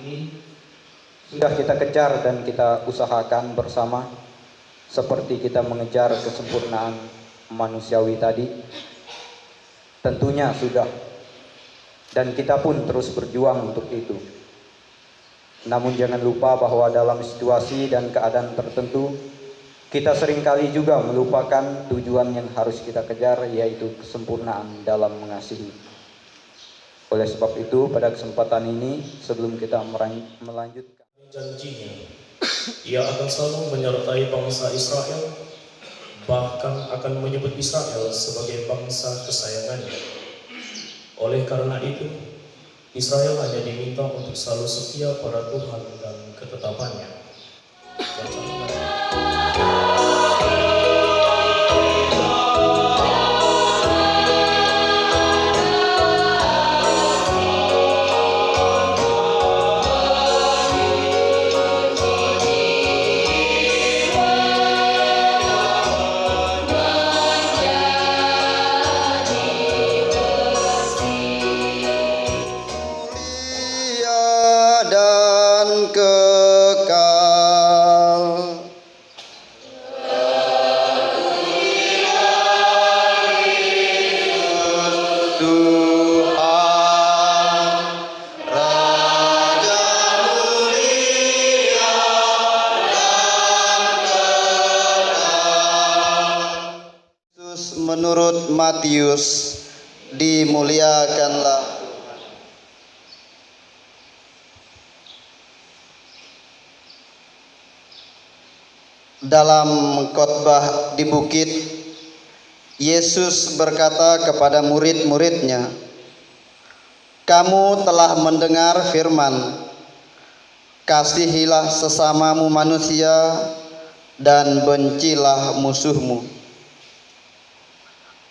ini sudah kita kejar dan kita usahakan bersama, seperti kita mengejar kesempurnaan manusiawi tadi. Tentunya sudah, dan kita pun terus berjuang untuk itu. Namun jangan lupa bahwa dalam situasi dan keadaan tertentu, kita seringkali juga melupakan tujuan yang harus kita kejar, yaitu kesempurnaan dalam mengasihi. Oleh sebab itu, pada kesempatan ini, sebelum kita melanjutkan janjinya, ia akan selalu menyertai bangsa Israel, bahkan akan menyebut Israel sebagai bangsa kesayangannya. Oleh karena itu, Israel hanya diminta untuk selalu setia pada Tuhan dan ketetapannya. Menurut Matius, dimuliakanlah. Dalam khotbah di bukit, Yesus berkata kepada murid-muridnya, "Kamu telah mendengar firman, kasihilah sesamamu manusia dan bencilah musuhmu.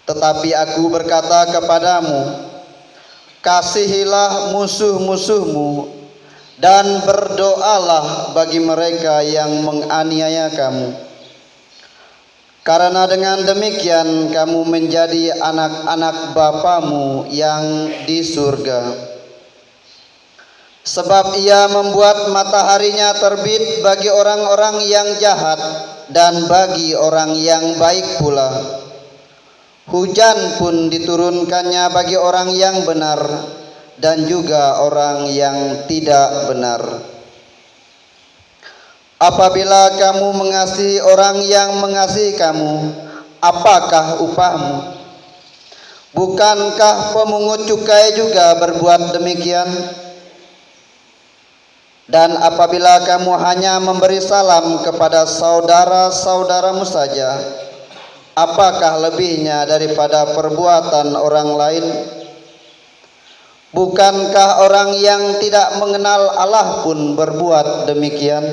Tetapi aku berkata kepadamu, kasihilah musuh-musuhmu dan berdoalah bagi mereka yang menganiaya kamu. Karena dengan demikian kamu menjadi anak-anak Bapamu yang di surga. Sebab ia membuat mataharinya terbit bagi orang-orang yang jahat dan bagi orang yang baik pula. Hujan pun diturunkannya bagi orang yang benar dan juga orang yang tidak benar. Apabila kamu mengasihi orang yang mengasihi kamu, apakah upahmu? Bukankah pemungut cukai juga berbuat demikian? Dan apabila kamu hanya memberi salam kepada saudara-saudaramu saja, apakah lebihnya daripada perbuatan orang lain? Bukankah orang yang tidak mengenal Allah pun berbuat demikian?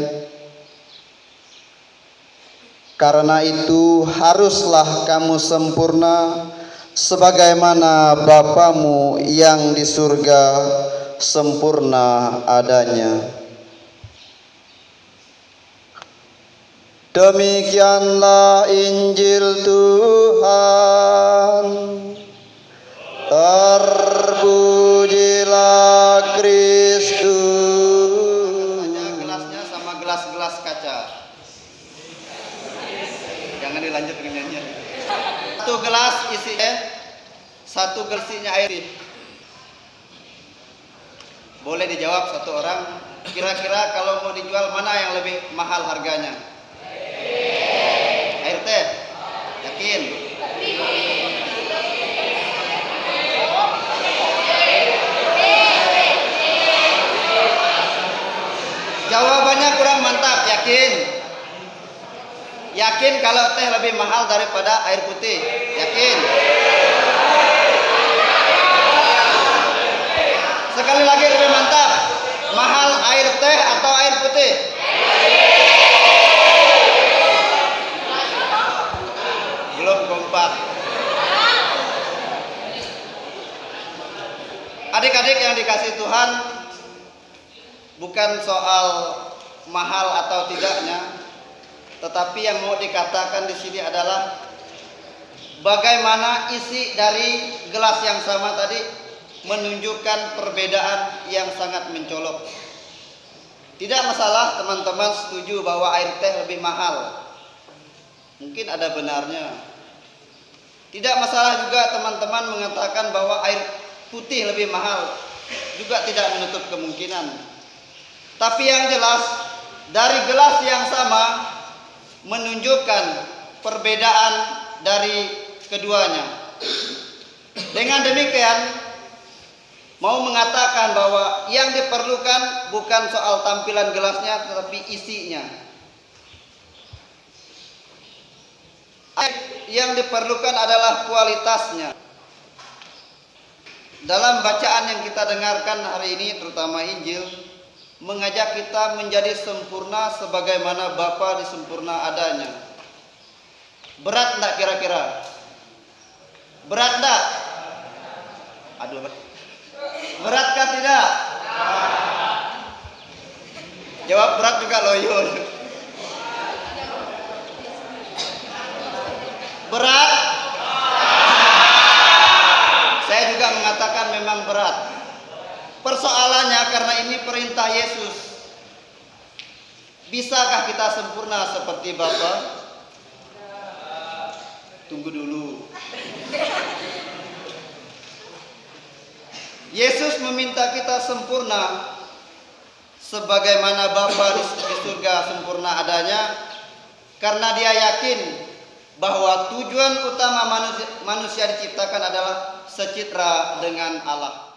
Karena itu haruslah kamu sempurna sebagaimana Bapamu yang di surga sempurna adanya." Demikianlah Injil Tuhan. Terpujilah Kristus. Gelasnya sama gelas-gelas kaca. Jangan dilanjut dengan nyanyian. Satu gelas isinya, satu gelasnya air. Boleh dijawab satu orang. Kira-kira kalau mau dijual mana yang lebih mahal harganya? Air teh? Yakin? Jawabannya kurang mantap. Yakin? Yakin kalau teh lebih mahal daripada air putih? Yakin? Sekali lagi lebih mantap. Mahal air teh atau air putih? Belum kompak. Adik-adik yang dikasih Tuhan, bukan soal mahal atau tidaknya, tetapi yang mau dikatakan di sini adalah bagaimana isi dari gelas yang sama tadi menunjukkan perbedaan yang sangat mencolok. Tidak masalah teman-teman setuju bahwa air teh lebih mahal. Mungkin ada benarnya. Tidak masalah juga teman-teman mengatakan bahwa air putih lebih mahal. Juga tidak menutup kemungkinan. Tapi yang jelas, dari gelas yang sama menunjukkan perbedaan dari keduanya. Dengan demikian, mau mengatakan bahwa yang diperlukan bukan soal tampilan gelasnya, tetapi isinya. Yang diperlukan adalah kualitasnya. Dalam bacaan yang kita dengarkan hari ini, terutama Injil, mengajak kita menjadi sempurna sebagaimana Bapa disempurna adanya. Berat enggak kira-kira? Berat enggak? Aduh, beratkah tidak? Jawab berat juga loyo. Berat? Saya juga mengatakan memang berat. Persoalannya karena ini perintah Yesus. Bisakah kita sempurna seperti Bapa? Tunggu dulu. Yesus meminta kita sempurna sebagaimana Bapa di surga sempurna adanya, karena Dia yakin bahwa tujuan utama manusia diciptakan adalah secitra dengan Allah.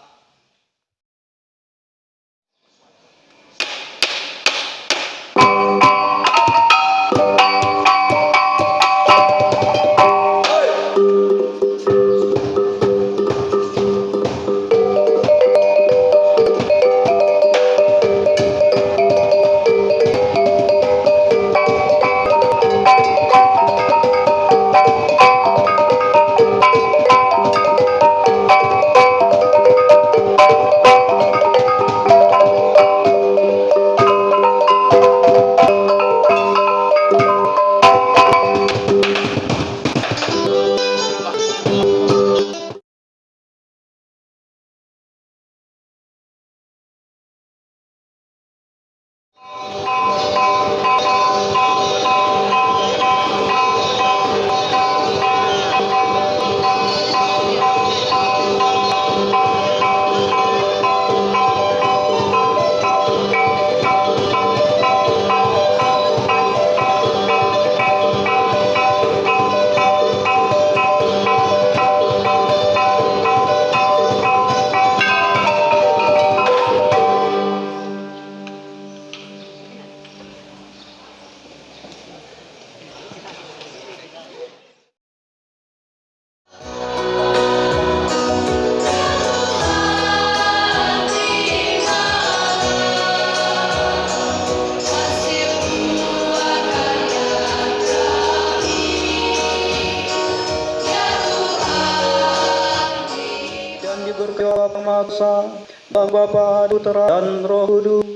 Maksa dan Bapa, Putra dan Roh Kudus.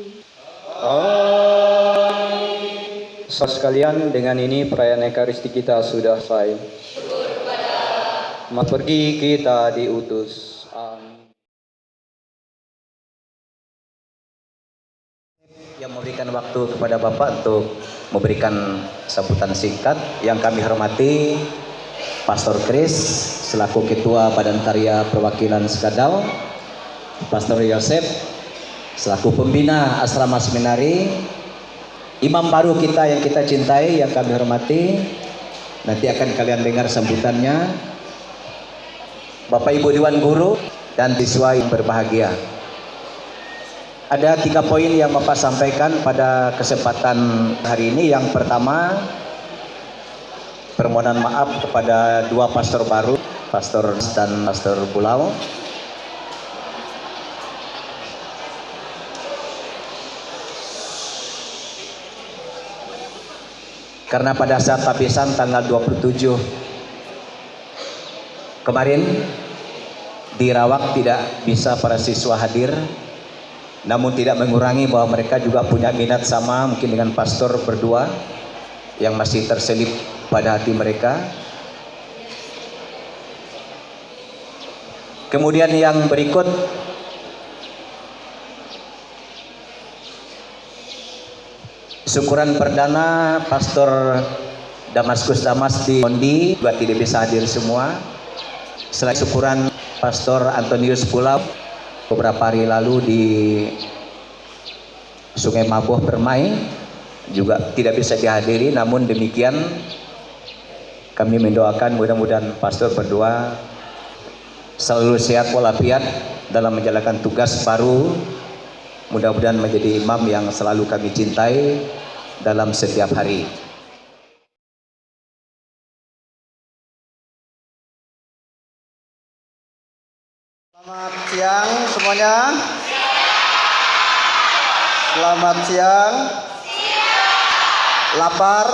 Amin. Sekalian, dengan ini perayaan Ekaristi kita sudah selesai. Selamat pergi kita diutus. Amin. Yang memberikan waktu kepada Bapak untuk memberikan sambutan singkat. Yang kami hormati Pastor Kris selaku Ketua Badan Karya Perwakilan Sekadau, Pastor Yosef selaku pembina Asrama Seminari, imam baru kita yang kita cintai, yang kami hormati. Nanti akan kalian dengar sambutannya. Bapak Ibu Dewan Guru dan siswa yang berbahagia. Ada 3 poin yang Bapak sampaikan pada kesempatan hari ini. Yang pertama, permohonan maaf kepada 2 pastor baru, Pastor dan Pastor Pulau. Karena pada saat tabisan tanggal 27 kemarin di Rawak tidak bisa para siswa hadir, namun tidak mengurangi bahwa mereka juga punya minat sama mungkin dengan pastor berdua yang masih terselip pada hati mereka. Kemudian yang berikut, Syukuran perdana Pastor Damaskus Damas di Bondi juga tidak bisa hadir semua. Selain syukuran Pastor Antonius Pulau beberapa hari lalu di Sungai Mabuh Permai juga tidak bisa dihadiri. Namun demikian kami mendoakan mudah-mudahan Pastor berdua selalu sehat walafiat dalam menjalankan tugas baru. Mudah-mudahan menjadi imam yang selalu kami cintai dalam setiap hari. Selamat siang semuanya. Selamat siang. Lapar?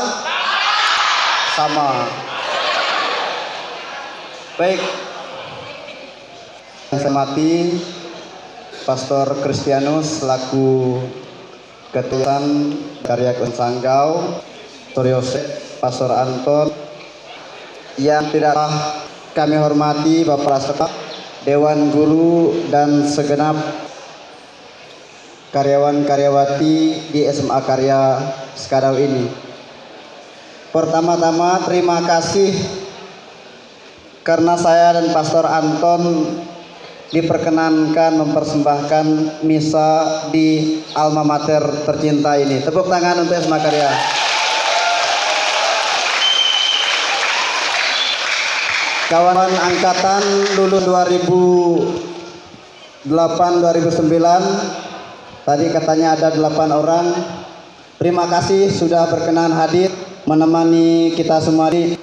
Sama. Baik. Yang saya hormati Pastor Kristianus selaku Ketua Karya Sanggau, Pastor Yosef, Pastor Anton, yang tidak kami hormati Bapak Sekap, Dewan Guru dan segenap karyawan-karyawati di SMA Karya Skadau ini. Pertama-tama terima kasih karena saya dan Pastor Anton diperkenankan mempersembahkan misa di alma mater tercinta ini. Tepuk tangan untuk SMA Karya. Kawan angkatan lulus 2008-2009, tadi katanya ada 8 orang. Terima kasih sudah berkenan hadir menemani kita semua ini.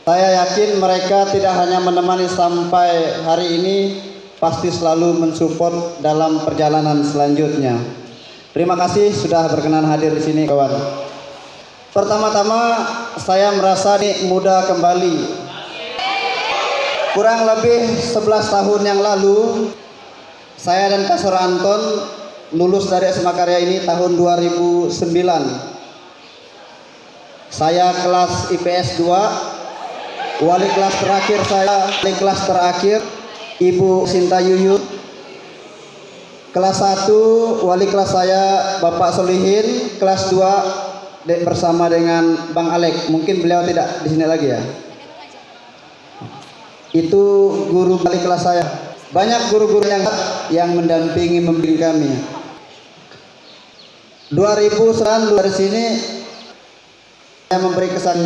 Saya yakin mereka tidak hanya menemani sampai hari ini, pasti selalu mensupport dalam perjalanan selanjutnya. Terima kasih sudah berkenan hadir di sini, kawan. Pertama-tama saya merasa muda kembali. Kurang lebih 11 tahun yang lalu, saya dan Pastor Anton lulus dari SMA Karya ini tahun 2009. Saya kelas IPS 2. Wali kelas terakhir saya, wali kelas terakhir Ibu Sinta Yuyut. Kelas 1 wali kelas saya Bapak Solihin, kelas 2 bersama dengan Bang Alek. Mungkin beliau tidak di sini lagi ya. Itu guru wali kelas saya. Banyak guru-guru yang mendampingi membimbing kami. 2009 dari sini saya memberi kesan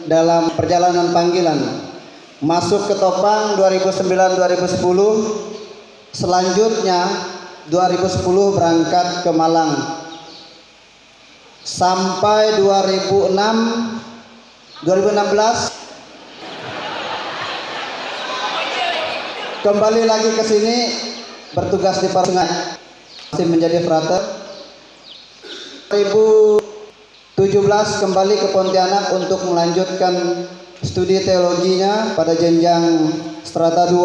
dalam perjalanan panggilan, masuk ke Topang 2009-2010, selanjutnya 2010 berangkat ke Malang, sampai 2016 kembali lagi ke sini bertugas di Sungai, masih menjadi frater. 2017 kembali ke Pontianak untuk melanjutkan studi teologinya pada jenjang strata 2.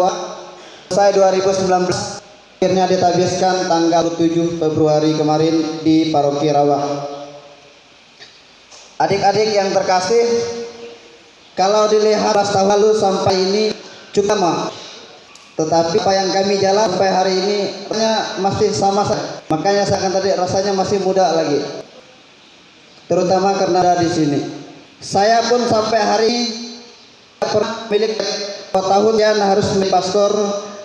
Selesai 2019, akhirnya ditabiskan tanggal 7 Februari kemarin di Paroki Rawak. Adik-adik yang terkasih, kalau dilihat tahun lalu sampai ini cukup lama, tetapi apa yang kami jalan sampai hari ini rasanya masih sama saja. Makanya saya akan tadi rasanya masih muda lagi, terutama karena ada di sini. Saya pun sampai hari ini milik tahun yang harus menjadi pastor,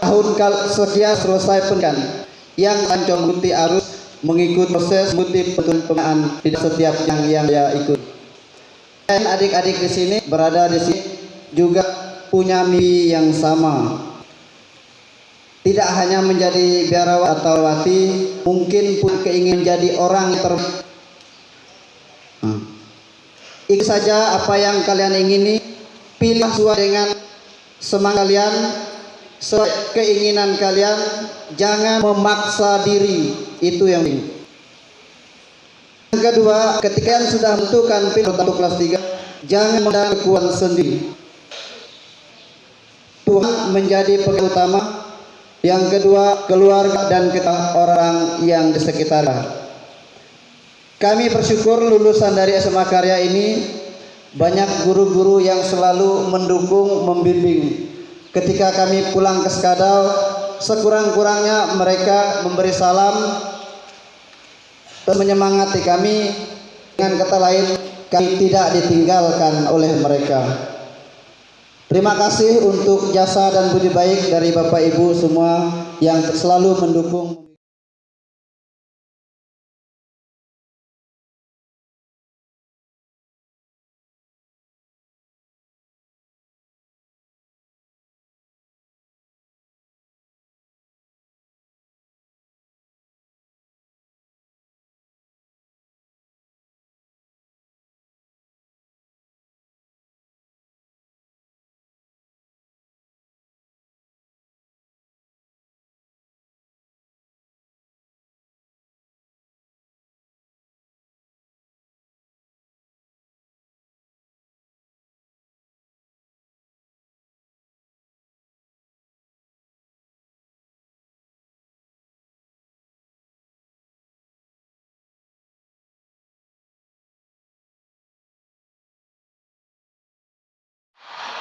tahun sekian selesai pun kan yang ancam mengikuti arus, mengikuti proses, mengikuti pembinaan tidak setiap yang dia ikut. Dan adik-adik di sini berada di sini juga punya mimpi yang sama. Tidak hanya menjadi biarawan atau wati, mungkin pun keinginan menjadi orang yang terbaik. Itu saja apa yang kalian ingini, pilih sesuai dengan semangat kalian, sesuai keinginan kalian, jangan memaksa diri, itu yang penting. Yang kedua, ketika kalian sudah menentukan pilihan untuk kelas 3, jangan menggunakan kekuatan sendiri. Tuhan menjadi pegangan utama. Yang kedua, keluarga dan kita orang yang di sekitar. Kami bersyukur lulusan dari SMA Karya ini banyak guru-guru yang selalu mendukung, membimbing. Ketika kami pulang ke Skadau, sekurang-kurangnya mereka memberi salam dan menyemangati kami Dengan kata lain, kami tidak ditinggalkan oleh mereka. Terima kasih untuk jasa dan budi baik dari Bapak Ibu semua yang selalu mendukung.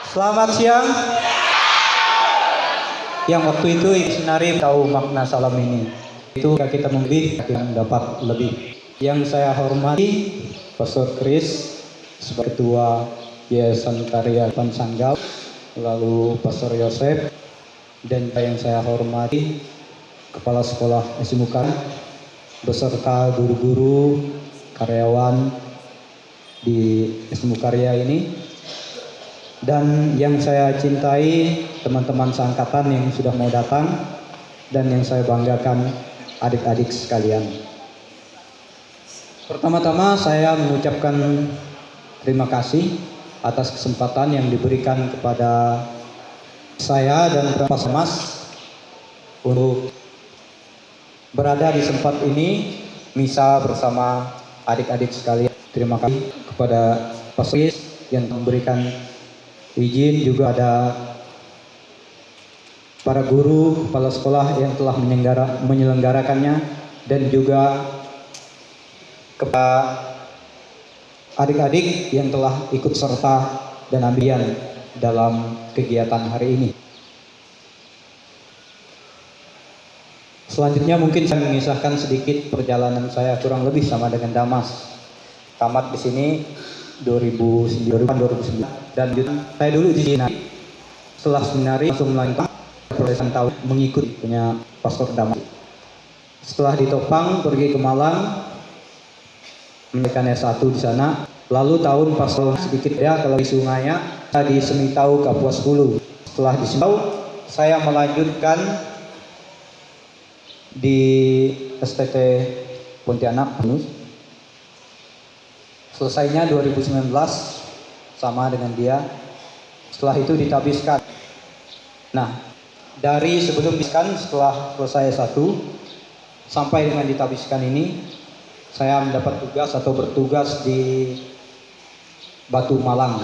Selamat siang. Yang waktu itu Senari tahu makna salam ini. Itu kita memberi yang dapat lebih. Yang saya hormati Pastor Chris sebagai Ketua Yayasan Karya Pansanggal, lalu Pastor Yosef, dan yang saya hormati Kepala Sekolah SMUKAN beserta guru-guru karyawan di SMU Karya ini. Dan yang saya cintai teman-teman seangkatan yang sudah mau datang, dan yang saya banggakan adik-adik sekalian. Pertama-tama saya mengucapkan terima kasih atas kesempatan yang diberikan kepada saya dan Pak Mas untuk berada di tempat ini misa bersama adik-adik sekalian. Terima kasih kepada Pak Sis yang memberikan izin, juga ada para guru, kepala sekolah yang telah menyelenggarakannya, dan juga kepada adik-adik yang telah ikut serta dan ambilan dalam kegiatan hari ini. Selanjutnya mungkin saya mengisahkan sedikit perjalanan saya kurang lebih sama dengan Damas. Tamat di sini 2009 dan saya dulu di sini. Setelah seminari langsung melanjutkan perjalanan tahun mengikuti punya Pastor Damas. Setelah ditopang pergi ke Malang menjalankan S1 di sana. Lalu tahun pastor sedikit ya kalau di Sungainya di Semitau Kapuas Hulu. Setelah di Semitau saya melanjutkan di STT Pontianak. Selesainya 2019 sama dengan dia. Setelah itu ditabiskan. Nah, dari sebelum ditabiskan, setelah selesai S1 sampai dengan ditabiskan ini, saya mendapat tugas atau bertugas di Batu Malang.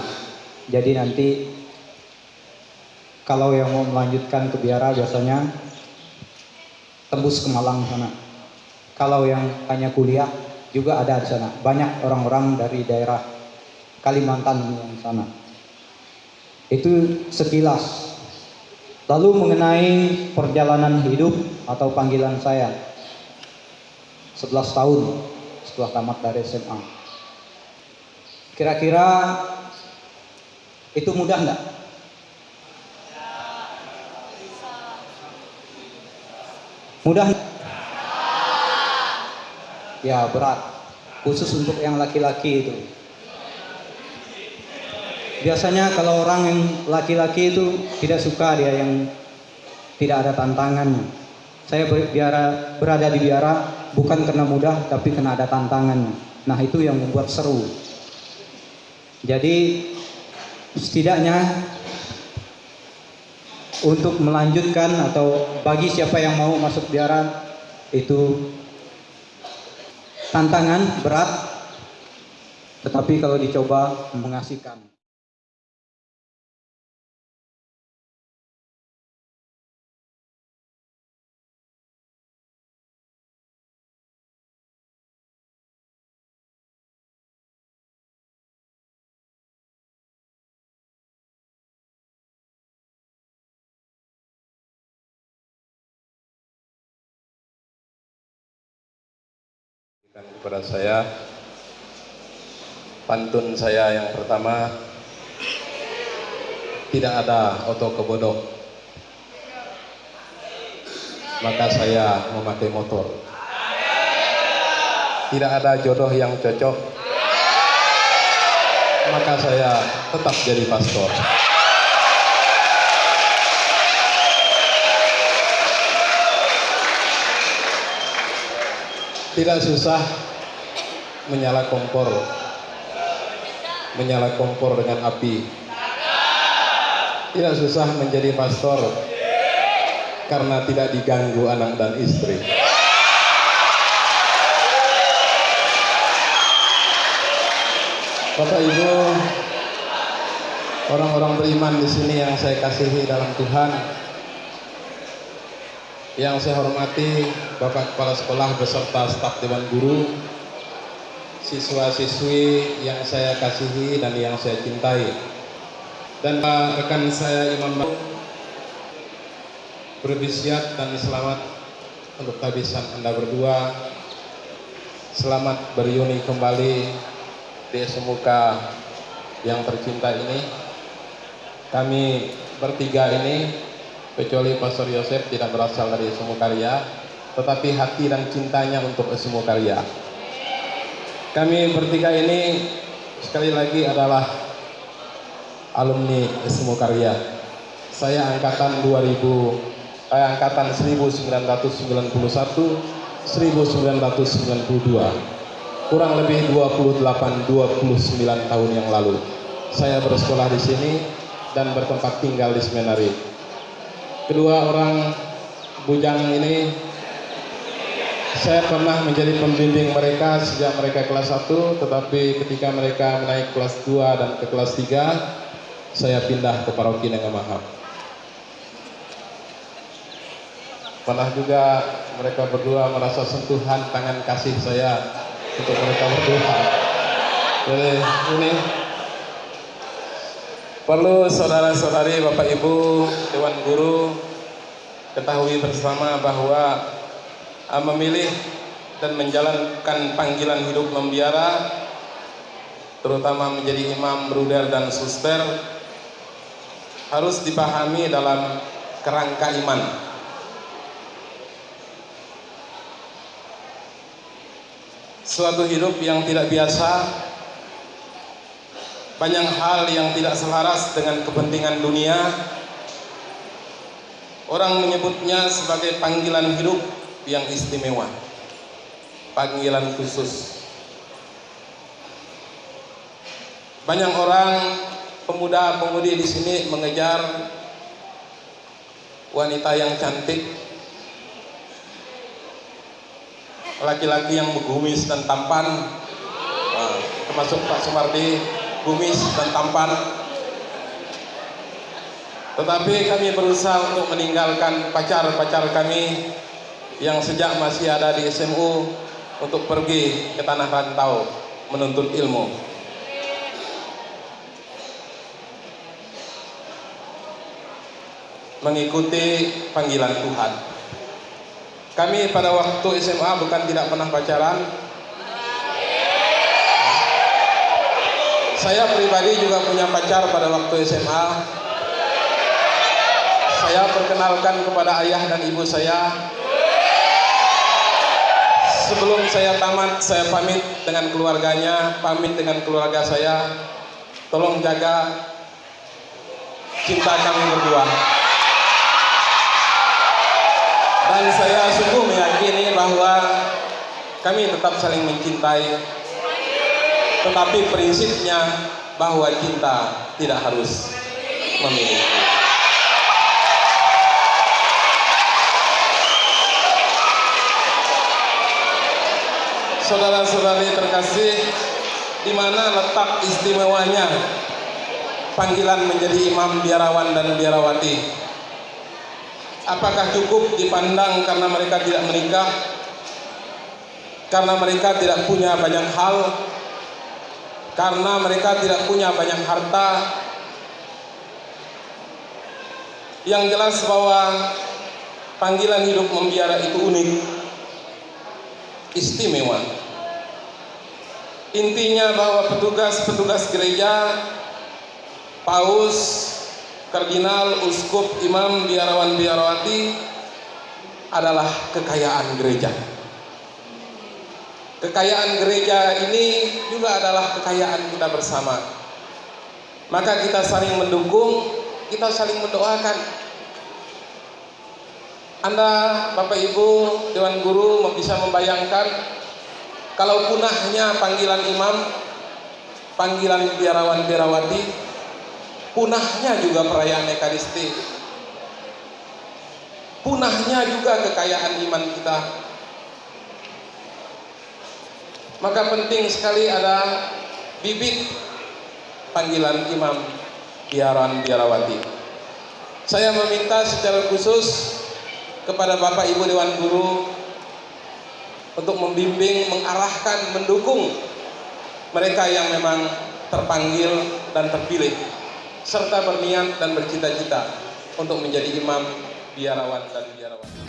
Jadi nanti kalau yang mau melanjutkan ke Biara biasanya tembus ke Malang sana. Kalau yang hanya kuliah juga ada di sana. Banyak orang-orang dari daerah Kalimantan yang sana. Itu sekilas. Lalu mengenai perjalanan hidup atau panggilan saya 11 tahun setelah tamat dari SMA. Kira-kira itu mudah enggak? Mudah? Ya berat, khusus untuk yang laki-laki itu. Biasanya kalau orang yang laki-laki itu tidak suka dia yang tidak ada tantangannya. Saya berada di biara bukan karena mudah, tapi karena ada tantangannya. Nah itu yang membuat seru. Jadi setidaknya untuk melanjutkan atau bagi siapa yang mau masuk biara itu tantangan berat, tetapi kalau dicoba mengasihkan. Kepada saya Pantun saya yang pertama, tidak ada oto kebodok, maka saya memakai motor. Tidak ada jodoh yang cocok, maka saya tetap jadi pastor. Tidak susah menyala kompor dengan api. Tidak susah menjadi pastor karena tidak diganggu anak dan istri. Bapak Ibu, orang-orang beriman di sini yang saya kasihi dalam Tuhan, yang saya hormati Bapak Kepala Sekolah beserta staf Dewan Guru, siswa-siswi yang saya kasihi dan yang saya cintai, dan rekan saya Imam berbisiat dan selamat untuk kehabisan Anda berdua. Selamat berreuni kembali di SMUK yang tercinta ini. Kami bertiga ini, kecuali Pastor Yosef, tidak berasal dari SMU Karya, tetapi hati dan cintanya untuk SMU Karya. Kami bertiga ini sekali lagi adalah alumni SMU Karya. Saya angkatan 1991, 1992. Kurang lebih 28-29 tahun yang lalu saya bersekolah di sini dan bertempat tinggal di Seminari. Kedua orang bujang ini saya pernah menjadi pembimbing mereka sejak mereka kelas 1, tetapi ketika mereka naik kelas 2 dan ke kelas 3, saya pindah ke paroki Nengamahap. Pernah juga mereka berdua merasa sentuhan tangan kasih saya untuk mereka berdua. Jadi ini perlu saudara-saudari, Bapak Ibu, Dewan Guru ketahui bersama bahwa memilih dan menjalankan panggilan hidup membiara, terutama menjadi imam, bruder, dan suster, harus dipahami dalam kerangka iman. Suatu hidup yang tidak biasa, banyak hal yang tidak selaras dengan kepentingan dunia. Orang menyebutnya sebagai panggilan hidup yang istimewa, panggilan khusus. Banyak orang, pemuda-pemudi di sini mengejar wanita yang cantik, laki-laki yang berkumis dan tampan, termasuk Pak Sumardi, kumis dan tampan. Tetapi kami berusaha untuk meninggalkan pacar-pacar kami yang sejak masih ada di SMU untuk pergi ke tanah rantau menuntut ilmu. Mengikuti panggilan Tuhan. Kami pada waktu SMA bukan tidak pernah pacaran. Saya pribadi juga punya pacar pada waktu SMA. Saya perkenalkan kepada ayah dan ibu saya. Sebelum saya tamat, saya pamit dengan keluarganya, pamit dengan keluarga saya. Tolong jaga cinta kami berdua. Dan saya sungguh meyakini bahwa kami tetap saling mencintai, tetapi prinsipnya bahwa cinta tidak harus memiliki. Saudara-saudari terkasih, di mana letak istimewanya panggilan menjadi imam, biarawan, dan biarawati? Apakah cukup dipandang karena mereka tidak menikah, karena mereka tidak punya banyak hal, karena mereka tidak punya banyak harta? Yang jelas bahwa panggilan hidup membiara itu unik, istimewa. Intinya bahwa petugas-petugas gereja, paus, kardinal, uskup, imam, biarawan, biarawati adalah kekayaan gereja. Kekayaan gereja ini juga adalah kekayaan kita bersama. Maka kita saling mendukung, kita saling mendoakan. Anda, Bapak Ibu, Dewan Guru bisa membayangkan kalau punahnya panggilan imam, panggilan biarawan biarawati, punahnya juga perayaan Ekaristi, punahnya juga kekayaan iman kita. Maka penting sekali ada bibit panggilan imam, biarawan biarawati. Saya meminta secara khusus kepada Bapak Ibu Dewan Guru untuk membimbing, mengarahkan, mendukung mereka yang memang terpanggil dan terpilih, serta berniat dan bercita-cita untuk menjadi imam, biarawan, dan biarawati.